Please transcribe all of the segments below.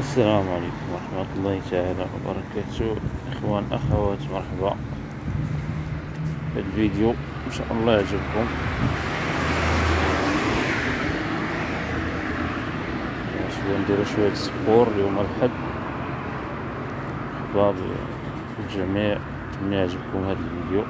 السلام عليكم ورحمة الله تعالى وبركاته. إخوان أخوات، مرحبا بالفيديو، إن شاء الله يعجبكم. نديرو شوية سبور اليوم الأحد. مرحبا بالجميع، أتمنى يعجبكم هذا الفيديو.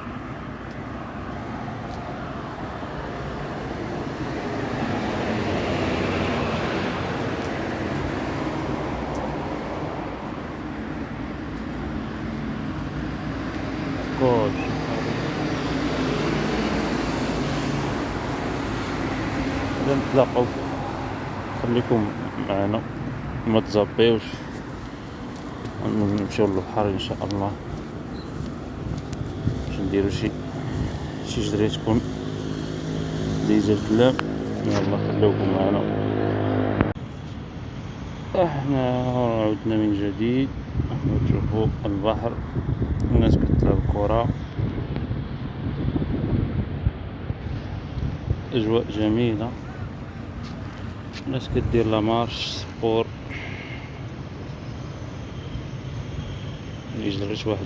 كل نتلاقاو، خليكم معنا، ما تزابيوش، نمشيو للبحر ان شاء الله، باش نديرو شي جدريه تكون ديجا الكلام. يلا خليكم معنا. احنا عدنا من جديد، نشوفوا البحر، الناس كتلعب كرة، اجواء جميلة، الناس كدير لا مارش سبور. جريت واحد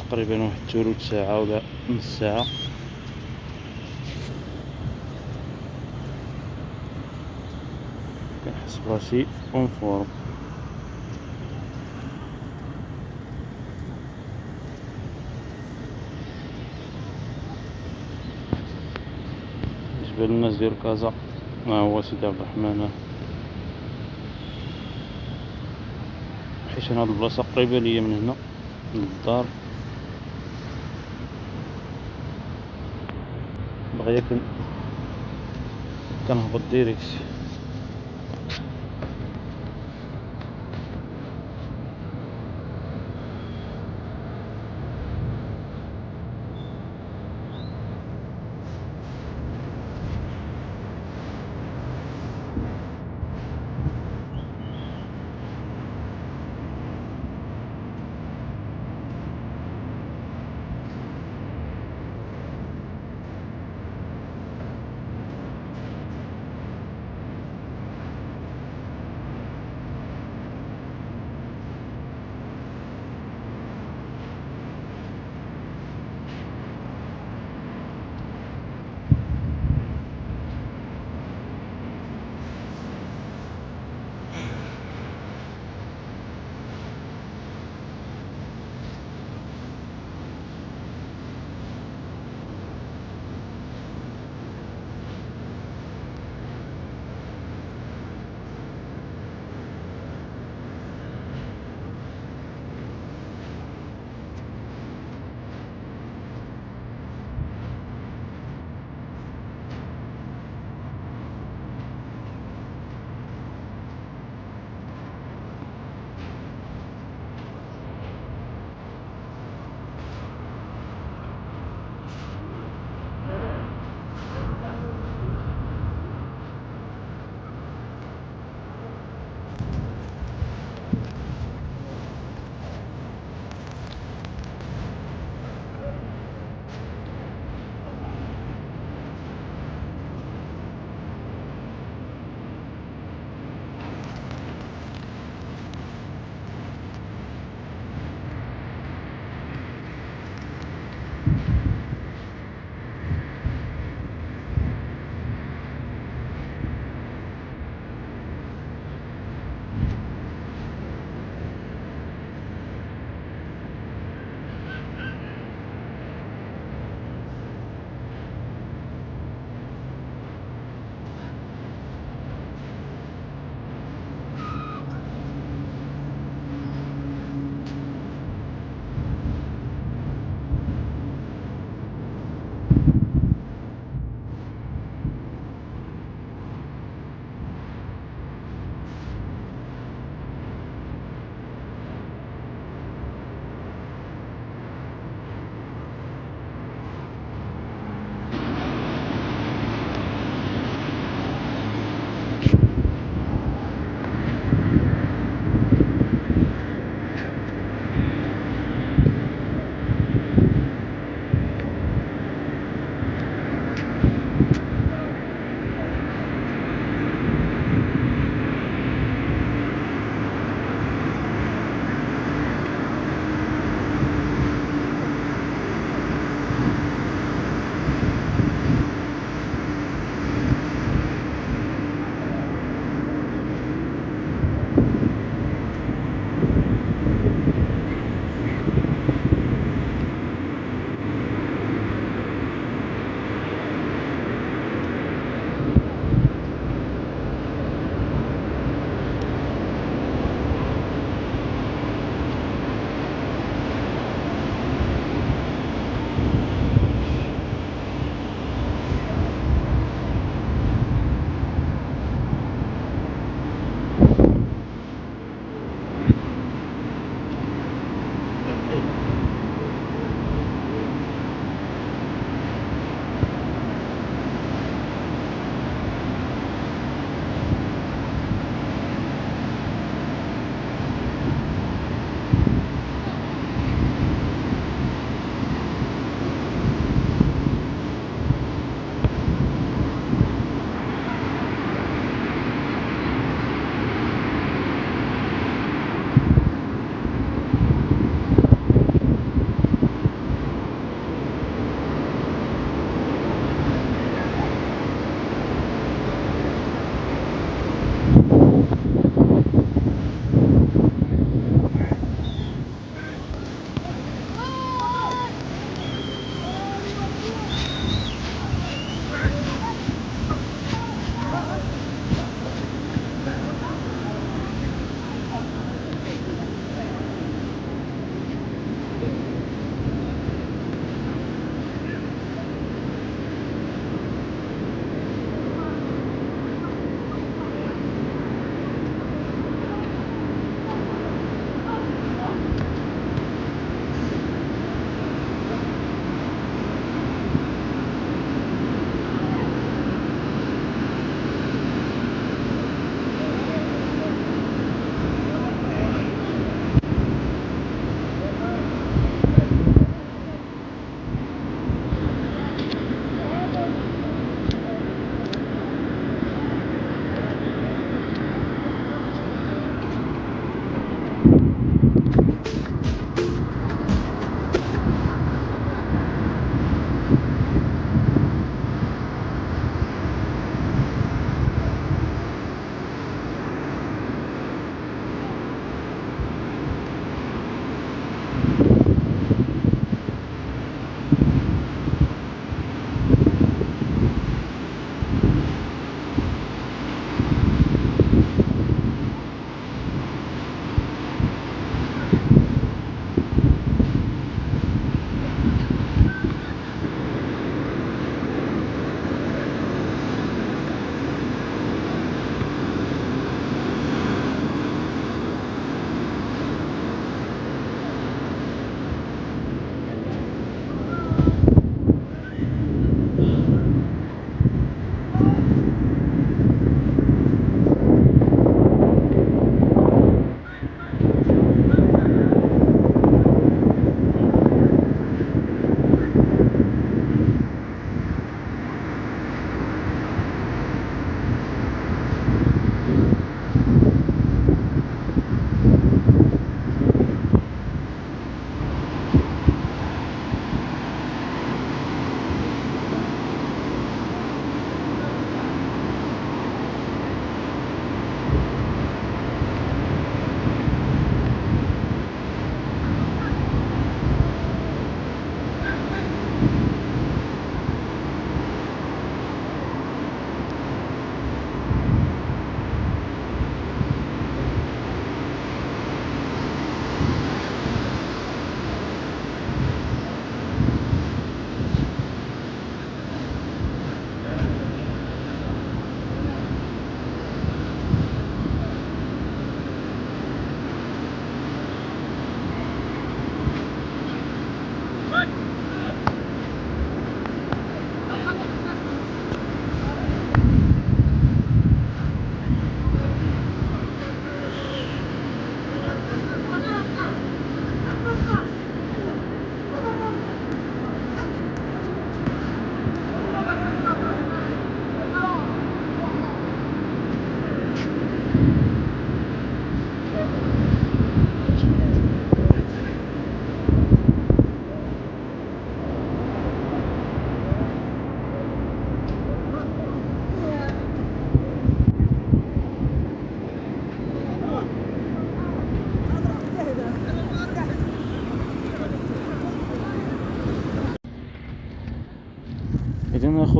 تقريبا واحد ثلث ساعة ولا نص ساعة. كنحس براسي اون فورم. بالنسبة للناس ديال كازا، ها هو سيدي عبد الرحمن، حيت انا هاد البلاصة قريبة ليا من هنا من الدار، دغيا كنهبط ديريكت.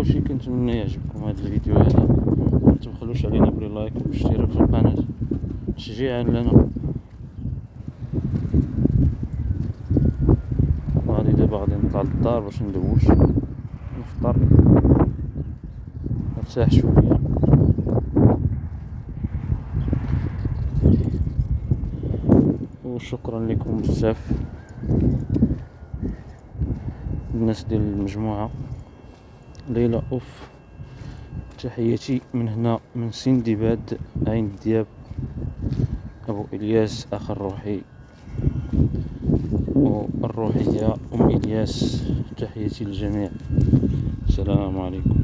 كلشي كنتمنى يعجبكم هذا الفيديو هذا، متبخلوش علينا بلي لايك وبالاشتراك في القناه تشجيعا لنا. وغادي دابا غادي نطلع للدار باش ندوش نفطر نرتاح شويه. وشكرا لكم بزاف الناس ديال المجموعه. ليلى اوف، تحياتي من هنا من سندباد عين دياب، ابو الياس اخ الروحي والروحيه ام الياس، تحياتي للجميع. السلام عليكم.